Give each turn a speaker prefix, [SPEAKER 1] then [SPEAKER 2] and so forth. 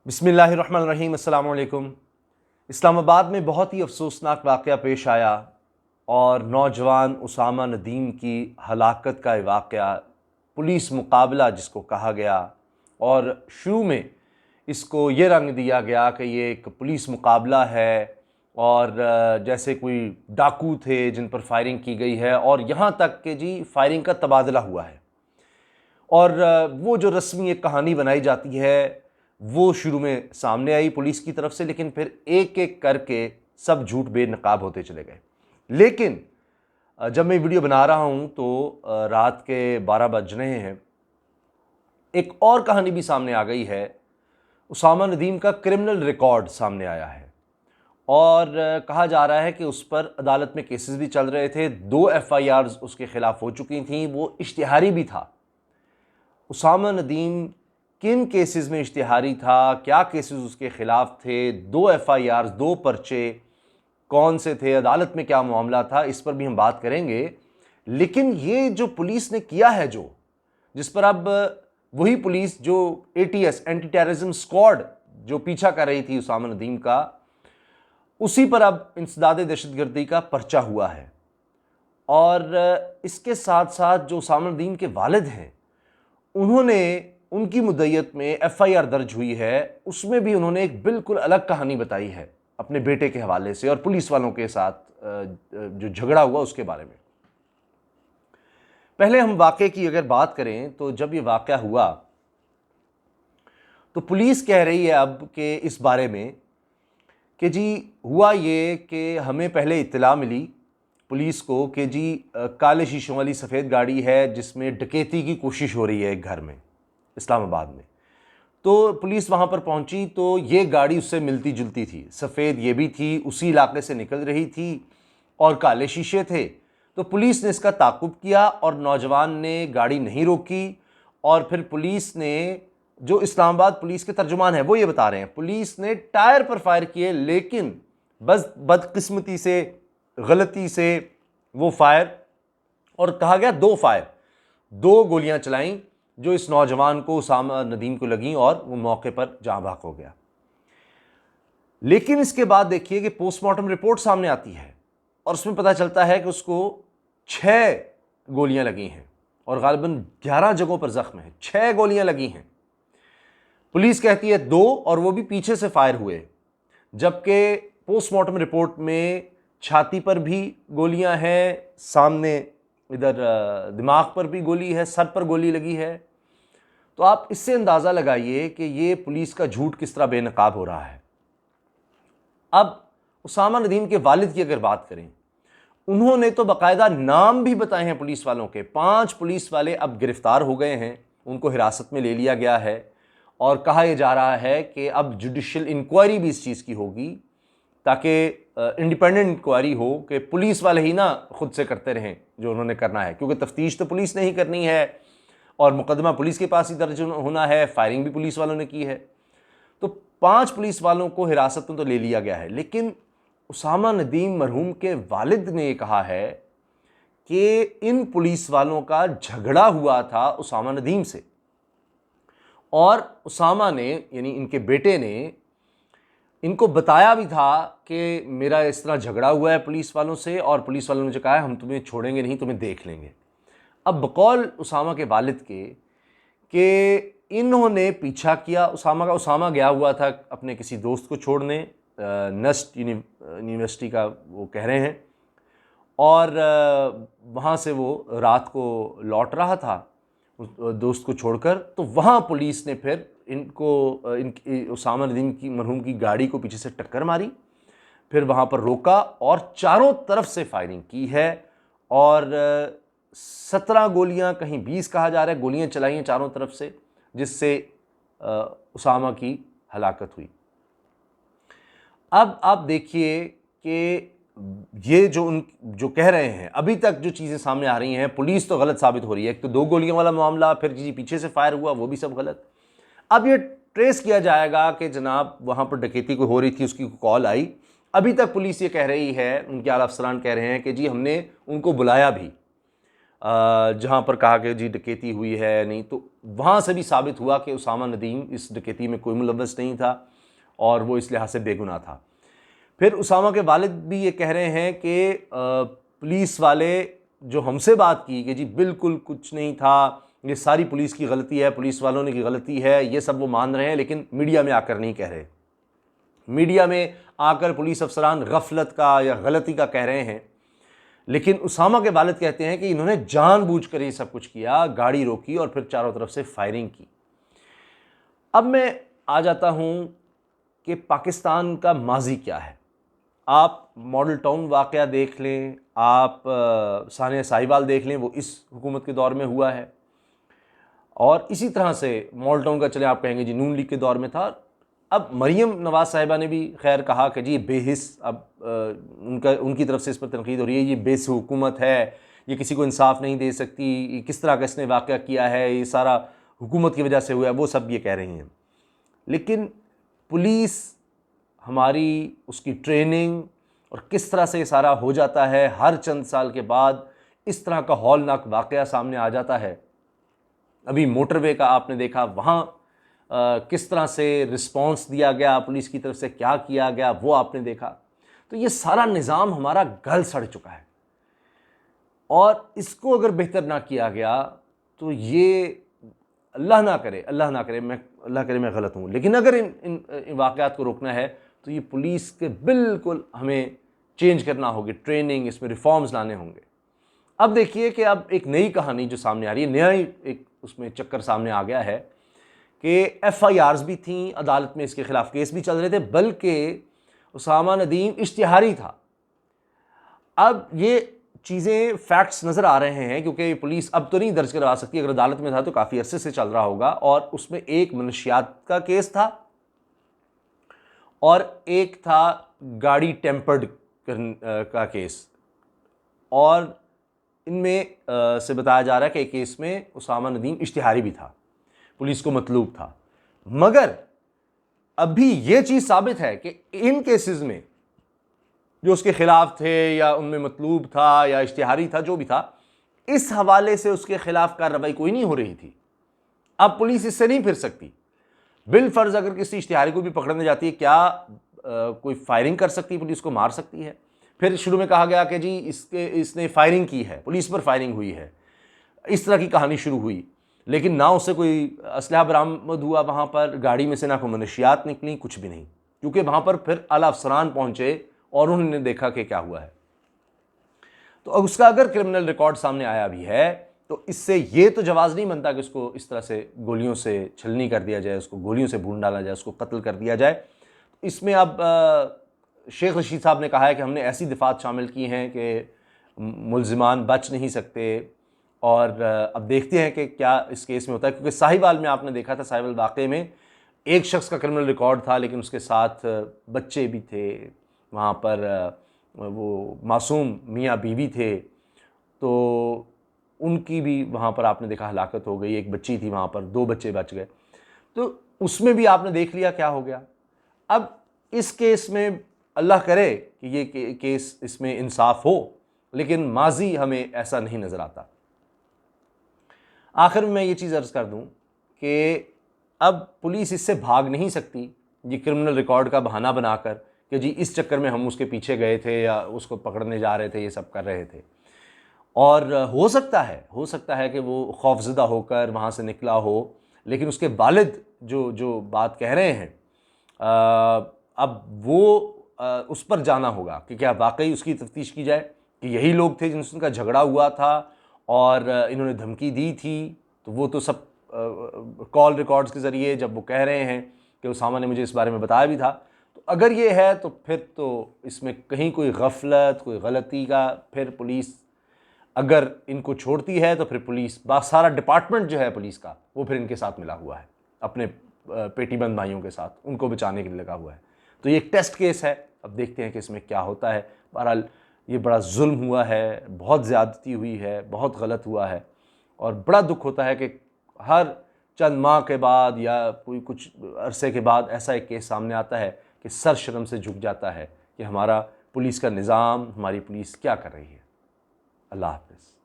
[SPEAKER 1] बिस्मिल्लाहिर्रहमानिर्रहीम। अस्सलाम वालेकुम। इस्लामाबाद में बहुत ही अफसोसनाक वाक़या पेश आया और नौजवान उसामा नदीम की हलाकत का वाक़या, पुलिस मुकाबला जिसको कहा गया, और शुरू में इसको ये रंग दिया गया कि ये एक पुलिस मुकाबला है और जैसे कोई डाकू थे जिन पर फायरिंग की गई है, और यहाँ तक कि जी फायरिंग का तबादला हुआ है। और वो जो रस्मी एक कहानी बनाई जाती है वो शुरू में सामने आई पुलिस की तरफ से, लेकिन फिर एक एक करके सब झूठ बेनकाब होते चले गए। लेकिन जब मैं वीडियो बना रहा हूँ तो रात के 12 बज रहे हैं, एक और कहानी भी सामने आ गई है। उसामा नदीम का क्रिमिनल रिकॉर्ड सामने आया है और कहा जा रहा है कि उस पर अदालत में केसेस भी चल रहे थे, 2 FIRs उसके खिलाफ हो चुकी थी, वो इश्तिहारी भी था। उसामा नदीम किन केसेस में इश्तिहारी था, क्या केसेस उसके खिलाफ थे, 2 FIRs, 2 पर्चे कौन से थे, अदालत में क्या मामला था, इस पर भी हम बात करेंगे। लेकिन ये जो पुलिस ने किया है, जिस पर अब वही पुलिस जो ATS एंटी टेररिज्म स्क्वाड जो पीछा कर रही थी उसामा नदीम का, उसी पर अब इंसदाद दहशतगर्दी का पर्चा हुआ है। और इसके साथ साथ जो उसामा नदीम के वालिद हैं, उनकी मुद्दत में FIR दर्ज हुई है, उसमें भी उन्होंने एक बिल्कुल अलग कहानी बताई है अपने बेटे के हवाले से और पुलिस वालों के साथ जो झगड़ा हुआ उसके बारे में। पहले हम वाक़े की अगर बात करें तो जब ये वाक़या हुआ तो पुलिस कह रही है अब कि इस बारे में कि जी हुआ ये कि हमें पहले इत्तला मिली पुलिस को कि जी काले शीशों वाली सफ़ेद गाड़ी है जिसमें डकैती की कोशिश हो रही है एक घर में इस्लामाबाद में। तो पुलिस वहाँ पर पहुँची तो ये गाड़ी उससे मिलती जुलती थी, सफ़ेद ये भी थी, उसी इलाके से निकल रही थी और काले शीशे थे। तो पुलिस ने इसका ताक़ुब किया और नौजवान ने गाड़ी नहीं रोकी, और फिर पुलिस ने, जो इस्लामाबाद पुलिस के तर्जुमान हैं वो ये बता रहे हैं, पुलिस ने टायर पर फायर किए, लेकिन बस बदकिस्मती से, गलती से वो फायर, और कहा गया 2 फायर, 2 गोलियां चलाईं जो इस नौजवान को, उसामा नदीम को लगीं और वो मौके पर जाँ बहक हो गया। लेकिन इसके बाद देखिए कि पोस्टमार्टम रिपोर्ट सामने आती है और उसमें पता चलता है कि उसको 6 गोलियां लगी हैं और गालिबन 11 जगहों पर जख्म है, 6 गोलियां लगी हैं। पुलिस कहती है 2, और वो भी पीछे से फायर हुए, जबकि पोस्टमार्टम रिपोर्ट में छाती पर भी गोलियां हैं, सामने इधर दिमाग पर भी गोली है, सर पर गोली लगी है। तो आप इससे अंदाज़ा लगाइए कि ये पुलिस का झूठ किस तरह बेनकाब हो रहा है। अब उसामा नदीम के वालिद की अगर बात करें, उन्होंने तो बाकायदा नाम भी बताए हैं पुलिस वालों के। 5 पुलिस वाले अब गिरफ्तार हो गए हैं, उनको हिरासत में ले लिया गया है और कहा यह जा रहा है कि अब जुडिशियल इंक्वायरी भी इस चीज़ की होगी, ताकि इंडिपेंडेंट इंक्वायरी हो कि पुलिस वाले ही ना खुद से करते रहें जो उन्होंने करना है, क्योंकि तफ्तीश तो पुलिस ने ही करनी है और मुकदमा पुलिस के पास ही दर्ज होना है, फायरिंग भी पुलिस वालों ने की है। तो 5 पुलिस वालों को हिरासत में तो ले लिया गया है, लेकिन उसामा नदीम मरहूम के वालिद ने कहा है कि इन पुलिस वालों का झगड़ा हुआ था उसामा नदीम से, और उसामा ने, यानी इनके बेटे ने, इनको बताया भी था कि मेरा इस तरह झगड़ा हुआ है पुलिस वालों से और पुलिस वालों ने जो कहा है हम तुम्हें छोड़ेंगे नहीं, तुम्हें देख लेंगे। अब बकौल उसामा के वालिद के कि इन्होंने पीछा किया उसामा का। उसामा गया हुआ था अपने किसी दोस्त को छोड़ने, नस्ट यूनिवर्सिटी का वो कह रहे हैं, और वहाँ से वो रात को लौट रहा था उस दोस्त को छोड़कर। तो वहाँ पुलिस ने फिर उसामा नदीम की, मरहूम की गाड़ी को पीछे से टक्कर मारी, फिर वहाँ पर रोका और चारों तरफ से फायरिंग की है, और 17 गोलियां, कहीं 20 कहा जा रहा है, गोलियां चलाई हैं चारों तरफ से, जिससे उसामा की हलाकत हुई। अब आप देखिए कि ये जो कह रहे हैं, अभी तक जो चीज़ें सामने आ रही हैं, पुलिस तो गलत साबित हो रही है। एक तो 2 गोलियों वाला मामला, फिर जी पीछे से फायर हुआ, वो भी सब गलत। अब ये ट्रेस किया जाएगा कि जनाब वहाँ पर डकैती कोई हो रही थी, उसकी कॉल आई। अभी तक पुलिस ये कह रही है, उनके आला अफसरान कह रहे हैं कि जी हमने उनको बुलाया भी, जहाँ पर कहा कि जी डकैती हुई है नहीं, तो वहाँ से भी साबित हुआ कि उसामा नदीम इस डकैती में कोई मुलव्वस नहीं था और वो इस लिहाज से बेगुनाह था। फिर उसामा के वालिद भी ये कह रहे हैं कि पुलिस वाले जो हमसे बात की कि जी बिल्कुल कुछ नहीं था, ये सारी पुलिस की गलती है, पुलिस वालों ने की गलती है, ये सब वो मान रहे हैं, लेकिन मीडिया में आकर नहीं कह रहे। मीडिया में आकर पुलिस अफसरान गफलत का या गलती का कह रहे हैं, लेकिन उसामा के वालिद कहते हैं कि इन्होंने जानबूझकर ये सब कुछ किया, गाड़ी रोकी और फिर चारों तरफ से फायरिंग की। अब मैं आ जाता हूं कि पाकिस्तान का माजी क्या है। आप मॉडल टाउन वाक़या देख लें, आप सानिया साहिवाल देख लें, वो इस हुकूमत के दौर में हुआ है, और इसी तरह से मॉडल टाउन का चले आप कहेंगे जी नून लीग के दौर में था। अब मरीम नवाज़ साहिबा ने भी खैर कहा कि जी बेहिस, अब उनकी तरफ से इस पर तनकीद हो रही है, ये बेहिस हुकूमत है, ये किसी को इंसाफ नहीं दे सकती, किस तरह का इसने वाक़या किया है, ये सारा हुकूमत की वजह से हुआ है, वो सब ये कह रही हैं। लेकिन पुलिस हमारी, उसकी ट्रेनिंग और किस तरह से ये सारा हो जाता है, हर चंद साल के बाद इस तरह का हौलनाक वाक़या सामने आ जाता है। अभी मोटरवे का आपने देखा, वहाँ किस तरह से रिस्पॉन्स दिया गया, पुलिस की तरफ से क्या किया गया, वो आपने देखा। तो ये सारा निज़ाम हमारा गल सड़ चुका है, और इसको अगर बेहतर ना किया गया तो ये अल्लाह ना करे मैं गलत हूँ, लेकिन अगर इन वाक़यात को रोकना है तो ये पुलिस के बिल्कुल हमें चेंज करना होगी, ट्रेनिंग, इसमें रिफॉर्म्स लाने होंगे। अब देखिए कि अब एक नई कहानी जो सामने आ रही है, नया एक उसमें चक्कर सामने आ गया है कि FIRs भी थी, अदालत में इसके खिलाफ केस भी चल रहे थे, बल्कि उसामा नदीम इश्तिहारी था। अब ये चीज़ें फैक्ट्स नज़र आ रहे हैं, क्योंकि पुलिस अब तो नहीं दर्ज करवा सकती, अगर अदालत में था तो काफ़ी अरसे से चल रहा होगा, और उसमें एक मनशियात का केस था और एक था गाड़ी टेम्पर्ड का केस, और इनमें से बताया जा रहा है कि एक केस में उसामा नदीम इश्तिहारी भी था, पुलिस को मतलूब था। मगर अभी ये चीज़ साबित है कि इन केसेस में जो उसके खिलाफ थे या उनमें मतलूब था या इश्तिहारी था, जो भी था, इस हवाले से उसके खिलाफ कार्रवाई कोई नहीं हो रही थी। अब पुलिस इससे नहीं फिर सकती। बिलफर्ज अगर किसी इश्तिहारी को भी पकड़ने जाती है, क्या कोई फायरिंग कर सकती है, पुलिस को मार सकती है? फिर शुरू में कहा गया कि जी इसने फायरिंग की है, पुलिस पर फायरिंग हुई है, इस तरह की कहानी शुरू हुई, लेकिन ना उससे कोई असलहा बरामद हुआ, वहाँ पर गाड़ी में से ना कोई मनशियात निकली, कुछ भी नहीं, क्योंकि वहाँ पर फिर आला अफसरान पहुँचे और उन्होंने देखा कि क्या हुआ है। तो उसका अगर क्रिमिनल रिकॉर्ड सामने आया भी है तो इससे ये तो जवाज़ नहीं बनता कि उसको इस तरह से गोलियों से छलनी कर दिया जाए, उसको गोलियों से भून डाला जाए, उसको कत्ल कर दिया जाए। इसमें अब शेख रशीद साहब ने कहा है कि हमने ऐसी दिफात शामिल की हैं कि मुल्ज़िमान बच नहीं सकते, और अब देखते हैं कि क्या इस केस में होता है, क्योंकि साहिवाल में आपने देखा था, साहिवाल वाक़े में एक शख्स का क्रिमिनल रिकॉर्ड था, लेकिन उसके साथ बच्चे भी थे, वहाँ पर वो मासूम मियाँ बीवी थे, तो उनकी भी वहाँ पर आपने देखा हलाकत हो गई। एक बच्ची थी वहाँ पर, 2 बच्चे बच गए, तो उसमें भी आपने देख लिया क्या हो गया। अब इस केस में अल्लाह करे कि ये केस इसमें इंसाफ हो, लेकिन माजी हमें ऐसा नहीं नज़र आता। आखिर में मैं ये चीज़ अर्ज़ कर दूँ कि अब पुलिस इससे भाग नहीं सकती, ये क्रिमिनल रिकॉर्ड का बहाना बनाकर कि जी इस चक्कर में हम उसके पीछे गए थे या उसको पकड़ने जा रहे थे, ये सब कर रहे थे। और हो सकता है कि वो खौफज़दा होकर वहाँ से निकला हो, लेकिन उसके वालिद जो जो बात कह रहे हैं, अब वो उस पर जाना होगा कि क्या वाकई उसकी तफ्तीश की जाए कि यही लोग थे जिनसे उनका झगड़ा हुआ था और इन्होंने धमकी दी थी। तो वो तो सब कॉल रिकॉर्ड्स के ज़रिए जब वो कह रहे हैं कि उसामा ने मुझे इस बारे में बताया भी था, तो अगर ये है तो फिर तो इसमें कहीं कोई गफलत, कोई गलती का, फिर पुलिस अगर इनको छोड़ती है तो फिर पुलिस सारा डिपार्टमेंट जो है पुलिस का, वो फिर इनके साथ मिला हुआ है, अपने पेटीबंद भाइयों के साथ उनको बचाने के लिए लगा हुआ है। तो ये एक टेस्ट केस है, अब देखते हैं कि इसमें क्या होता है। बहरहाल ये बड़ा जुल्म हुआ है, बहुत ज़्यादती हुई है, बहुत गलत हुआ है, और बड़ा दुख होता है कि हर चंद माह के बाद या कोई कुछ अरसे के बाद ऐसा एक केस सामने आता है कि सर शर्म से झुक जाता है कि हमारा पुलिस का निज़ाम, हमारी पुलिस क्या कर रही है। अल्लाह हाफ़िज़।